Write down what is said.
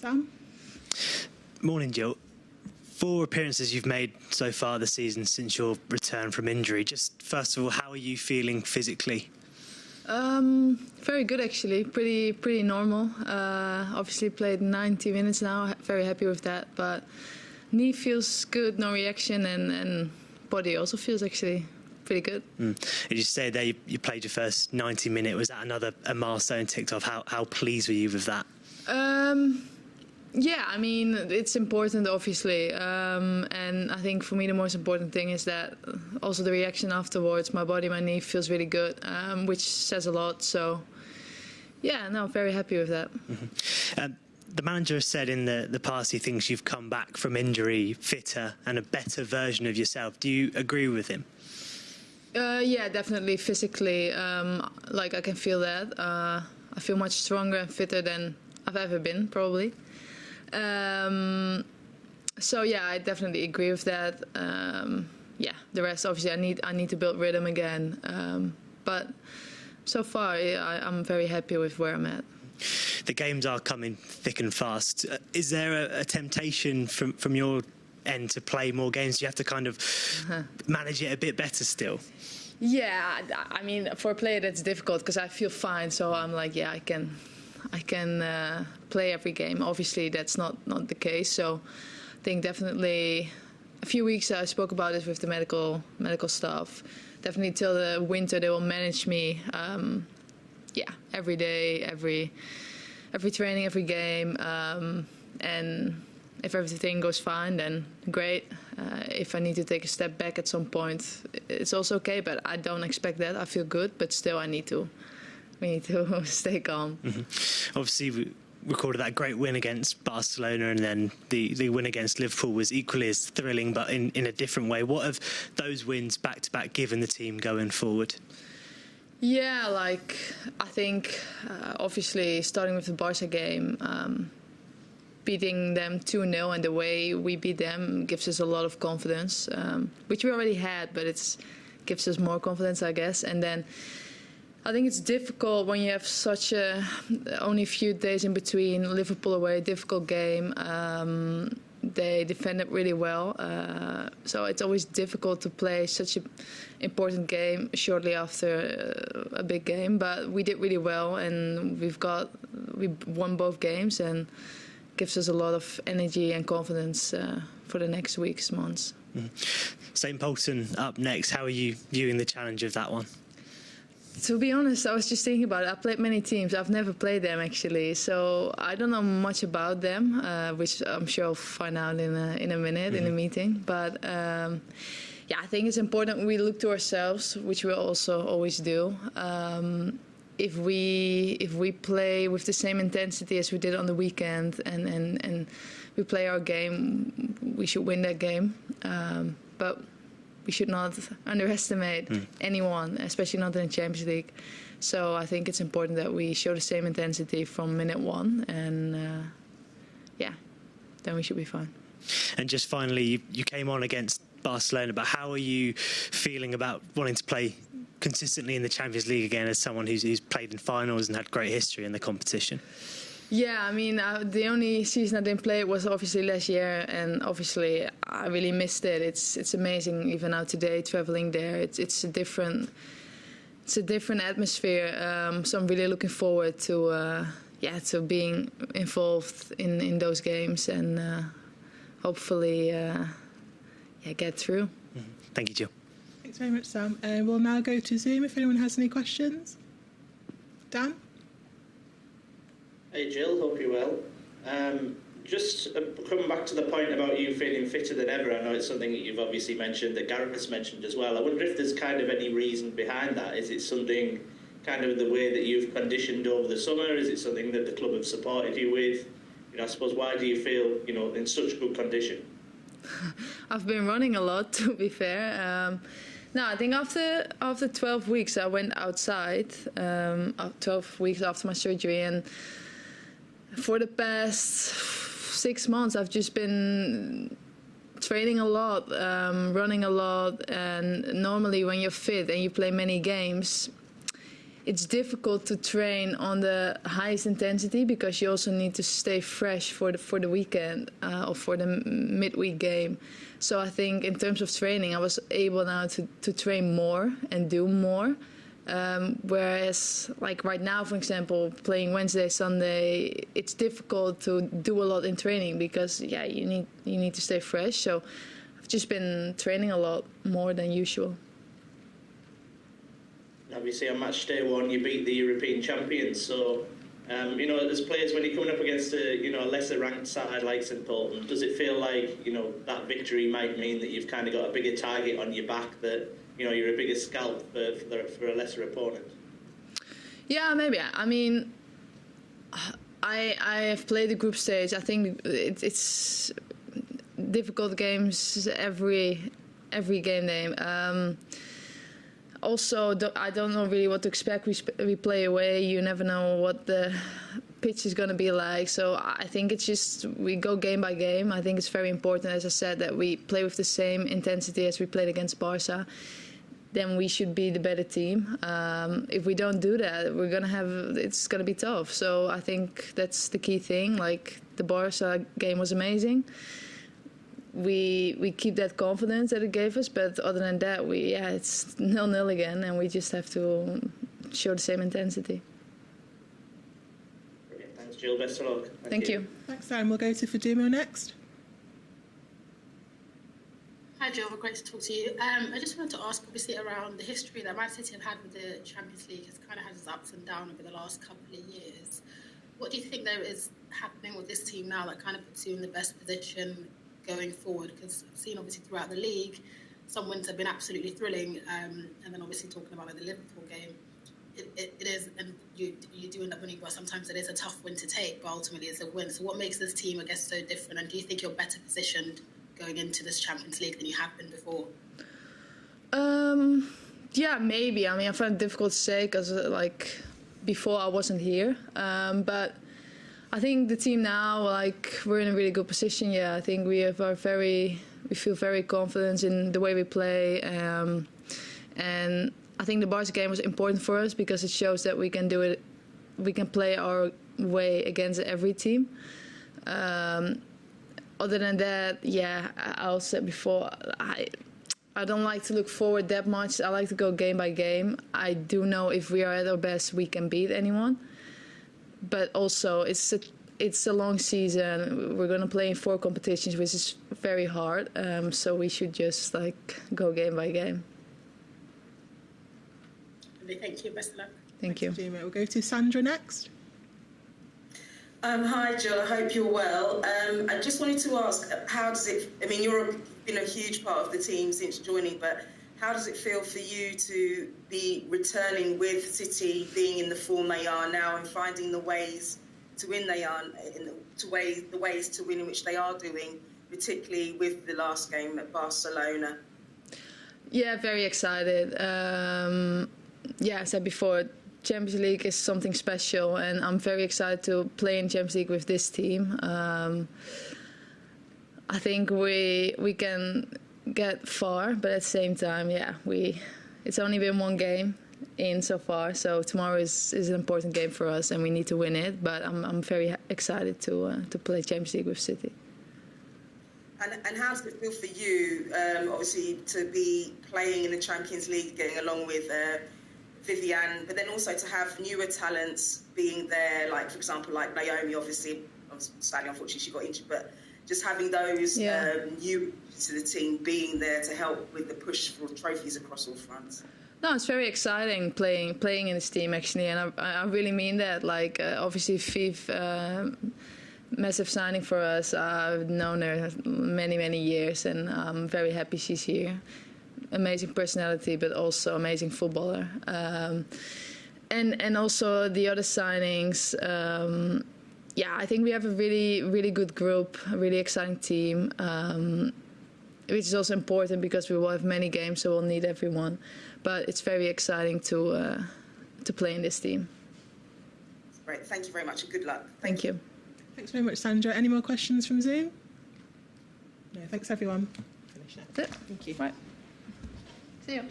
Sam? Morning, Jill. 4 appearances you've made so far this season since your return from injury. Just first of all, how are you feeling physically? Very good actually, pretty normal. Obviously played 90 minutes now, very happy with that. But knee feels good, no reaction, and body also feels actually pretty good. Did you say there you played your first 90 minute? Was that a milestone ticked off? How pleased were you with that? Yeah, I mean, it's important, obviously. And I think for me the most important thing is that also the reaction afterwards, my body, my knee feels really good, which says a lot. So, yeah, no, very happy with that. The manager has said in the past he thinks you've come back from injury fitter and a better version of yourself. Do you agree with him? Yeah, definitely. Physically, like I can feel that. I feel much stronger and fitter than I've ever been, probably. So yeah, I definitely agree with that. Yeah, the rest obviously I need to build rhythm again. But so far, yeah, I'm very happy with where I'm at. The games are coming thick and fast. Is there a temptation from your end to play more games? Do you have to kind of manage it a bit better still? Yeah, I mean, for a player that's difficult because I feel fine. So I'm like, yeah, I can play every game. Obviously, that's not the case. So I think definitely a few weeks I spoke about this with the medical staff. Definitely till the winter they will manage me. Yeah, every day, every training, every game, and if everything goes fine, then great. If I need to take a step back at some point, it's also okay. But I don't expect that. I feel good, but still, we need to stay calm. Obviously, we recorded that great win against Barcelona, and then the win against Liverpool was equally as thrilling, but in a different way. What have those wins back to back given the team going forward? Yeah, like I think obviously starting with the Barca game, beating them 2-0 and the way we beat them gives us a lot of confidence, which we already had, but it gives us more confidence, I guess. And then I think it's difficult when you have such only a few days in between. Liverpool away, difficult game. They defended really well, so it's always difficult to play such an important game shortly after a big game. But we did really well, and we won both games, and gives us a lot of energy and confidence for the next weeks, months. St Polten up next. How are you viewing the challenge of that one? To be honest, I was just thinking about it. I played many teams. I've never played them actually, so I don't know much about them, which I'm sure I'll find out in a minute in a meeting. But yeah, I think it's important we look to ourselves, which we also always do. If we play with the same intensity as we did on the weekend and we play our game, we should win that game. But we should not underestimate anyone, especially not in the Champions League. So I think it's important that we show the same intensity from minute one, and yeah, then we should be fine. And just finally, you came on against Barcelona, but how are you feeling about wanting to play consistently in the Champions League again as someone who's played in finals and had great history in the competition? Yeah, I mean, the only season I didn't play was obviously last year, and obviously I really missed it. It's amazing even now today traveling there. It's a different atmosphere. So I'm really looking forward to being involved in those games and hopefully get through. Thank you, Jill. Thanks very much, Sam. We'll now go to Zoom if anyone has any questions. Dan? Hey Jill, hope you're well. Just coming back to the point about you feeling fitter than ever, I know it's something that you've obviously mentioned, that Gareth's mentioned as well. I wonder if there's kind of any reason behind that. Is it something kind of the way that you've conditioned over the summer? Is it something that the club have supported you with? You know, I suppose, why do you feel, in such good condition? I've been running a lot, to be fair. No, I think after 12 weeks I went outside, 12 weeks after my surgery, and for the past 6 months I've just been training a lot, running a lot, and normally when you're fit and you play many games, it's difficult to train on the highest intensity because you also need to stay fresh for the weekend or for the midweek game. So I think in terms of training, I was able now to train more and do more. Whereas like right now, for example, playing Wednesday, Sunday, it's difficult to do a lot in training because you need to stay fresh. So I've just been training a lot more than usual. Obviously, on match day 1, you beat the European champions. So, as players, when you're coming up against a lesser ranked side like St Polten, does it feel like that victory might mean that you've kind of got a bigger target on your back, that you're a bigger scalp for a lesser opponent? Yeah, maybe. I mean, I have played the group stage. I think it's difficult games every game day. Also, I don't know really what to expect. We play away. You never know what the pitch is going to be like. So I think it's just we go game by game. I think it's very important, as I said, that we play with the same intensity as we played against Barca. Then we should be the better team. If we don't do that, it's going to be tough. So I think that's the key thing. Like the Barca game was amazing. We keep that confidence that it gave us, but other than that, it's 0-0 again, and we just have to show the same intensity. Brilliant. Thanks, Jill. Best of luck. Thank you. Thanks, Sam. We'll go to Fadumo next. Hi, Jill. Great to talk to you. I just wanted to ask, obviously, around the history that Man City have had with the Champions League. Has kind of had its ups and downs over the last couple of years. What do you think there is happening with this team now that kind of puts you in the best position going forward? Because I've seen obviously throughout the league, some wins have been absolutely thrilling, and then obviously talking about the Liverpool game, it is, and you do end up winning, but sometimes it is a tough win to take, but ultimately it's a win. So what makes this team, I guess, so different, and do you think you're better positioned going into this Champions League than you have been before? Yeah, maybe. I mean, I find it difficult to say because before I wasn't here, but I think the team now, we're in a really good position. Yeah, I think we feel very confident in the way we play, and I think the Barca game was important for us because it shows that we can do it. We can play our way against every team. Other than that, I said before, I don't like to look forward that much. I like to go game by game. I do know if we are at our best, we can beat anyone. But also, it's a long season. We're going to play in 4 competitions, which is very hard. So we should just go game by game. Thank you. Best of luck. Thank you. We'll go to Sandra next. Hi, Jill. I hope you're well. I just wanted to ask, how does it? I mean, you've been a huge part of the team since joining, but how does it feel for you to be returning with City, being in the form they are now, and finding the ways to win the ways to win in which they are doing, particularly with the last game at Barcelona? Yeah, very excited. I said before, Champions League is something special, and I'm very excited to play in Champions League with this team. I think we can get far, but at the same time, it's only been 1 game in so far, so tomorrow is an important game for us, and we need to win it. But I'm very excited to play Champions League with City. And how does it feel for you, obviously, to be playing in the Champions League, getting along with Vivian, but then also to have newer talents being there, like, for example, like Naomi, obviously, sadly, unfortunately, she got injured, but just having those new to the team being there to help with the push for trophies across all fronts? No, it's very exciting playing in this team, actually, and I really mean that. Obviously, Viv, massive signing for us. I've known her many years, and I'm very happy she's here. Amazing personality, but also amazing footballer. And also the other signings. I think we have a really good group, a really exciting team, which is also important because we will have many games, so we'll need everyone. But it's very exciting to play in this team. Great, thank you very much, and good luck. Thank you. Thanks very much, Sandra. Any more questions from Zoom? No, thanks everyone. That's it. Thank you. Right. See you.